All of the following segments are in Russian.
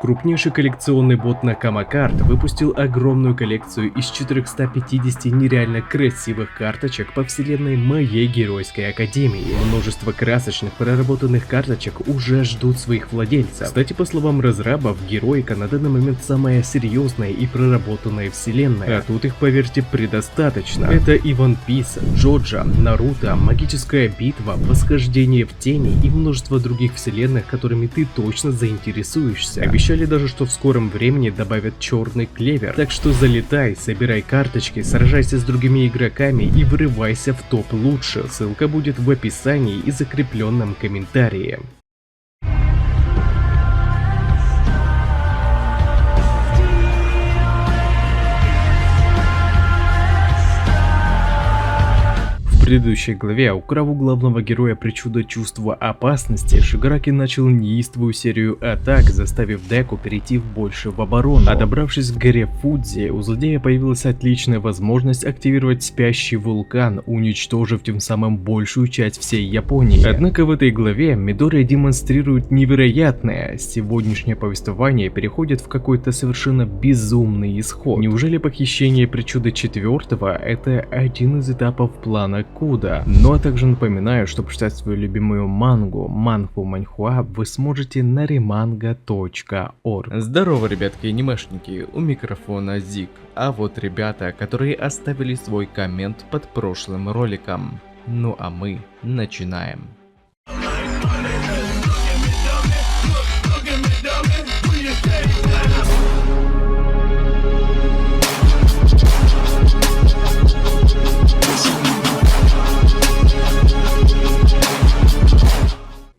Крупнейший коллекционный бот Nakama Card выпустил огромную коллекцию из 450 нереально красивых карточек по вселенной моей Геройской Академии. Множество красочных проработанных карточек уже ждут своих владельцев. Кстати, по словам разрабов, Героика на данный момент самая серьезная и проработанная вселенная, а тут их, поверьте, предостаточно. Это и One Piece, Джоджо, Наруто, Магическая битва, Восхождение в тени и множество других вселенных, которыми ты точно заинтересуешься. Обещали даже, что в скором времени добавят черный клевер. Так что залетай, собирай карточки, сражайся с другими игроками и врывайся в топ лучше. Ссылка будет в описании и закрепленном комментарии. В предыдущей главе, украв у главного героя причуда чувства опасности, Шигараки начал неистовую серию атак, заставив Деку перейти больше в оборону. А добравшись к горе Фудзи, у злодея появилась отличная возможность активировать спящий вулкан, уничтожив тем самым большую часть всей Японии. Однако в этой главе Мидори демонстрирует невероятное. Сегодняшнее повествование переходит в какой-то совершенно безумный исход. Неужели похищение причуда четвертого — это один из этапов плана Куда? Ну а также напоминаю, что почитать свою любимую манхва, вы сможете на remanga.org. Здорово, ребятки анимешники, у микрофона Зик. А вот ребята, которые оставили свой коммент под прошлым роликом. Ну а мы начинаем.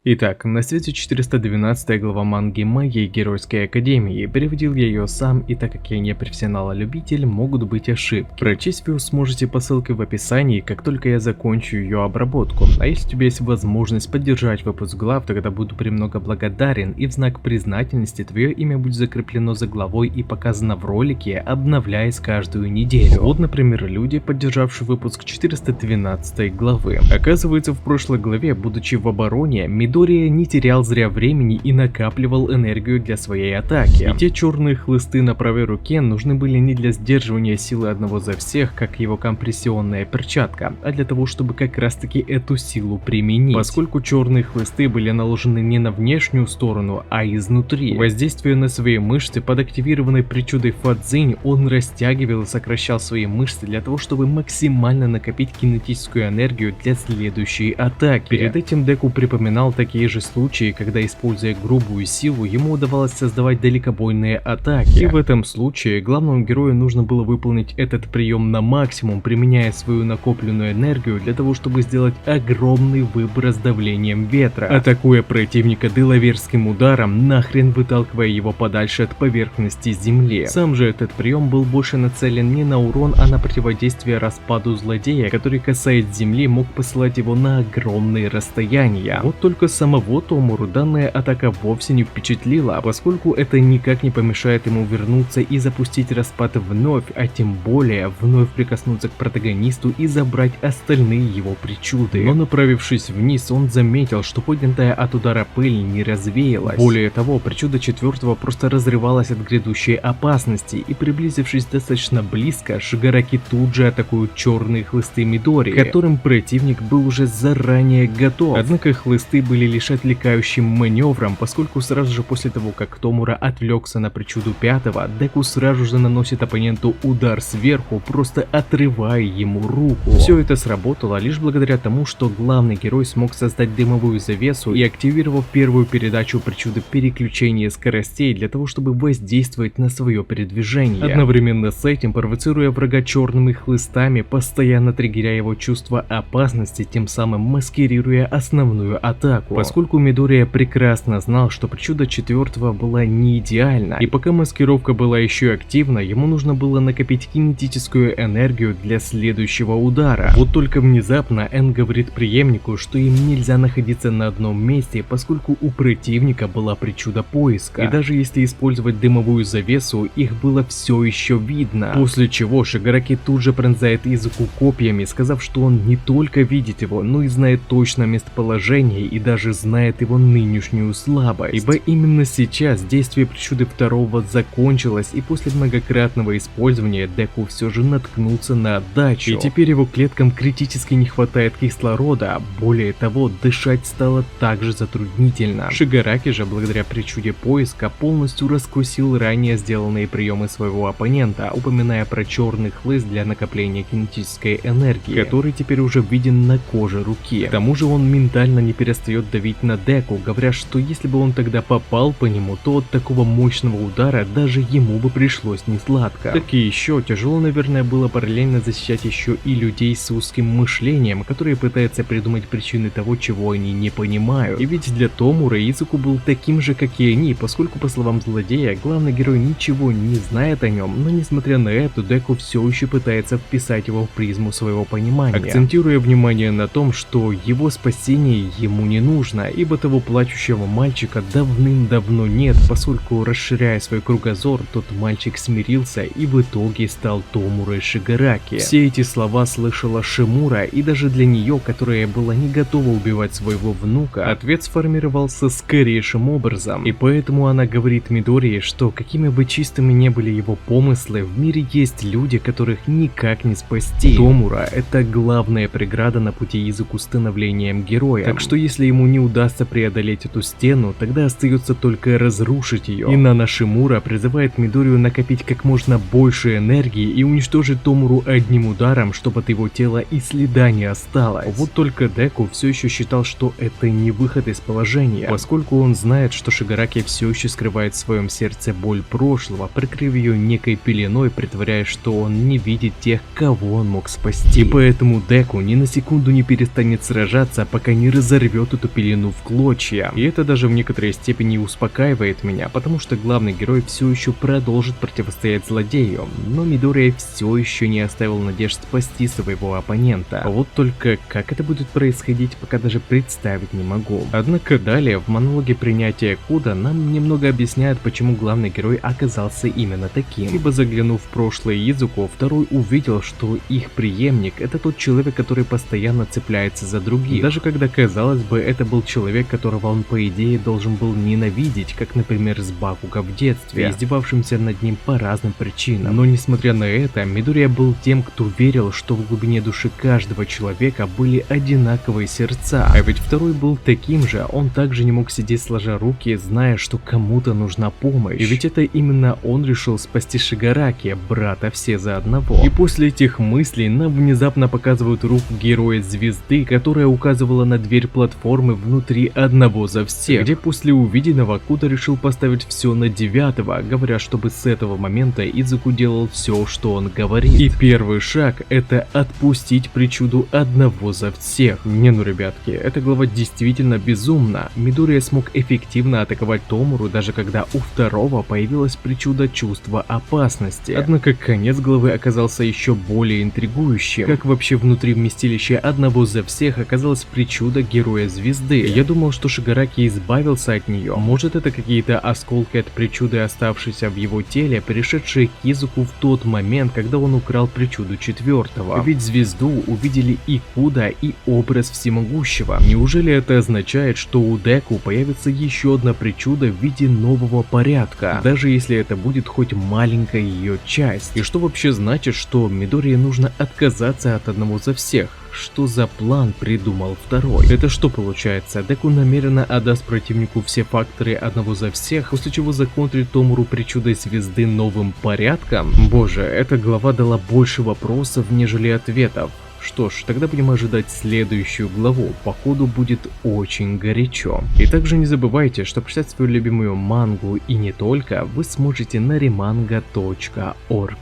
Итак, на свете 412 глава манги моей Геройской Академии. Переводил я ее сам, и так как я не профессионал-любитель, могут быть ошибки. Прочесть вы сможете по ссылке в описании, как только я закончу ее обработку. А если у тебя есть возможность поддержать выпуск глав, тогда буду премного благодарен, и в знак признательности твое имя будет закреплено за главой и показано в ролике, обновляясь каждую неделю. Вот, например, люди, поддержавшие выпуск 412 главы. Оказывается, в прошлой главе, будучи в обороне, Мидори не терял зря времени и накапливал энергию для своей атаки. И те черные хлысты на правой руке нужны были не для сдерживания силы одного за всех, как его компрессионная перчатка, а для того, чтобы как раз таки эту силу применить. Поскольку черные хлысты были наложены не на внешнюю сторону, а изнутри. Воздействуя на свои мышцы под активированной причудой Фадзинь, он растягивал и сокращал свои мышцы для того, чтобы максимально накопить кинетическую энергию для следующей атаки. Перед этим Деку припоминал такие же случаи, когда, используя грубую силу, ему удавалось создавать далекобойные атаки. И в этом случае главному герою нужно было выполнить этот прием на максимум, применяя свою накопленную энергию для того, чтобы сделать огромный выброс давлением ветра, атакуя противника делаверским ударом, нахрен выталкивая его подальше от поверхности земли. Сам же этот прием был больше нацелен не на урон, а на противодействие распаду злодея, который, касаясь земли, мог посылать его на огромные расстояния. Вот только самого Томуру данная атака вовсе не впечатлила, поскольку это никак не помешает ему вернуться и запустить распад вновь, а тем более вновь прикоснуться к протагонисту и забрать остальные его причуды. Но направившись вниз, он заметил, что поднятая от удара пыль не развеялась. Более того, причуда четвертого просто разрывалась от грядущей опасности, и приблизившись достаточно близко, Шигараки тут же атакуют черные хлысты Мидори, которым противник был уже заранее готов. Однако хлысты были лишь отвлекающим маневром, поскольку сразу же после того, как Томура отвлекся на причуду пятого, Деку сразу же наносит оппоненту удар сверху, просто отрывая ему руку. Все это сработало лишь благодаря тому, что главный герой смог создать дымовую завесу и, активировав первую передачу причуды переключения скоростей для того, чтобы воздействовать на свое передвижение. Одновременно с этим провоцируя врага черными хлыстами, постоянно триггеря его чувство опасности, тем самым маскируя основную атаку. Поскольку Мидори прекрасно знал, что причуда четвертого была не идеальна, и пока маскировка была еще активна, ему нужно было накопить кинетическую энергию для следующего удара. Вот только внезапно Эн говорит преемнику, что им нельзя находиться на одном месте, поскольку у противника была причуда поиска. И даже если использовать дымовую завесу, их было все еще видно. После чего Шигараки тут же пронзает Изуку копьями, сказав, что он не только видит его, но и знает точно местоположение и даже даже знает его нынешнюю слабость. Ибо именно сейчас действие причуды второго закончилось, и после многократного использования Деку все же наткнулся на отдачу. И теперь его клеткам критически не хватает кислорода, более того, дышать стало также затруднительно. Шигараки же, благодаря причуде поиска, полностью раскусил ранее сделанные приемы своего оппонента, упоминая про черный хлыст для накопления кинетической энергии, который теперь уже виден на коже руки. К тому же он ментально не перестает давить на Деку, говоря, что если бы он тогда попал по нему, то от такого мощного удара даже ему бы пришлось несладко. Так и еще тяжело, наверное, было параллельно защищать еще и людей с узким мышлением, которые пытаются придумать причины того, чего они не понимают. И ведь для Томура Изуку был таким же, как и они, поскольку, по словам злодея, главный герой ничего не знает о нем, но несмотря на это, Деку все еще пытается вписать его в призму своего понимания, акцентируя внимание на том, что его спасение ему не нужно, ибо того плачущего мальчика давным-давно нет, поскольку, расширяя свой кругозор, тот мальчик смирился и в итоге стал Томурой Шигараки. Все эти слова слышала Шимура, и даже для нее, которая была не готова убивать своего внука, ответ сформировался скорейшим образом, и поэтому она говорит Мидории, что какими бы чистыми не были его помыслы, в мире есть люди, которых никак не спасти. Томура — это главная преграда на пути Изуку становлением героя, так что если ему не удастся преодолеть эту стену, тогда остается только разрушить ее. И Нана Шимура призывает Мидорию накопить как можно больше энергии и уничтожить Томуру одним ударом, чтобы от его тела и следа не осталось. Вот только Деку все еще считал, что это не выход из положения, поскольку он знает, что Шигараки все еще скрывает в своем сердце боль прошлого, прикрыв ее некой пеленой, притворяясь, что он не видит тех, кого он мог спасти. И поэтому Деку ни на секунду не перестанет сражаться, пока не разорвет эту пелену в клочья. И это даже в некоторой степени успокаивает меня, потому что главный герой все еще продолжит противостоять злодею, но Мидория все еще не оставил надежд спасти своего оппонента. А вот только как это будет происходить, пока даже представить не могу. Однако далее в монологе принятия Куда нам немного объясняют, почему главный герой оказался именно таким. Ибо заглянув в прошлое Изуку, второй увидел, что их преемник — это тот человек, который постоянно цепляется за других, даже когда, казалось бы, это был человек, которого он по идее должен был ненавидеть, как, например, с Бакуга в детстве, издевавшимся над ним по разным причинам. Но несмотря на это, Мидория был тем, кто верил, что в глубине души каждого человека были одинаковые сердца. А ведь второй был таким же, он также не мог сидеть сложа руки, зная, что кому-то нужна помощь. И ведь это именно он решил спасти Шигараки, брата все за одного. И после этих мыслей нам внезапно показывают руку героя звезды, которая указывала на дверь платформы внутри одного за всех, где после увиденного Куда решил поставить все на 9-го, говоря, чтобы с этого момента Изуку делал все, что он говорит. И первый шаг — это отпустить причуду одного за всех. Не, ну ребятки, эта глава действительно безумна. Мидория смог эффективно атаковать Томуру, даже когда у второго появилась причуда чувства опасности. Однако конец главы оказался еще более интригующим. Как вообще внутри вместилища одного за всех оказалась причуда героя звезды? Я думал, что Шигараки избавился от нее. Может, это какие-то осколки от причуды, оставшиеся в его теле, пришедшие к Изуку в тот момент, когда он украл причуду четвертого. Ведь звезду увидели и Куда, и образ всемогущего. Неужели это означает, что у Деку появится еще одна причуда в виде нового порядка, даже если это будет хоть маленькая ее часть? И что вообще значит, что Мидории нужно отказаться от одного за всех? Что за план придумал второй? Это что получается? Деку намеренно отдаст противнику все факторы одного за всех, после чего законтрит Томуру причудой звезды новым порядком? Боже, эта глава дала больше вопросов, нежели ответов. Что ж, тогда будем ожидать следующую главу, походу будет очень горячо. И также не забывайте, что прочитать свою любимую мангу и не только вы сможете на remanga.org.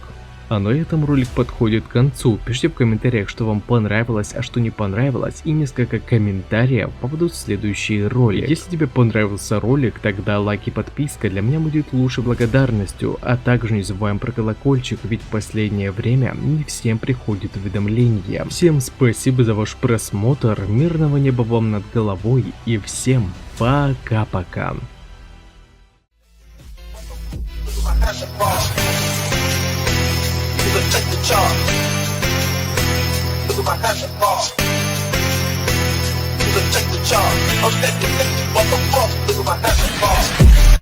А на этом ролик подходит к концу. Пишите в комментариях, что вам понравилось, а что не понравилось, и несколько комментариев попадут в следующие ролики. Если тебе понравился ролик, тогда лайк и подписка для меня будет лучшей благодарностью, а также не забываем про колокольчик, ведь в последнее время не всем приходит уведомления. Всем спасибо за ваш просмотр, мирного неба вам над головой и всем пока-пока. Take the charge. Look at my passion ball. check the chart. I'm stepping, what the fuck? Look at my happy bar.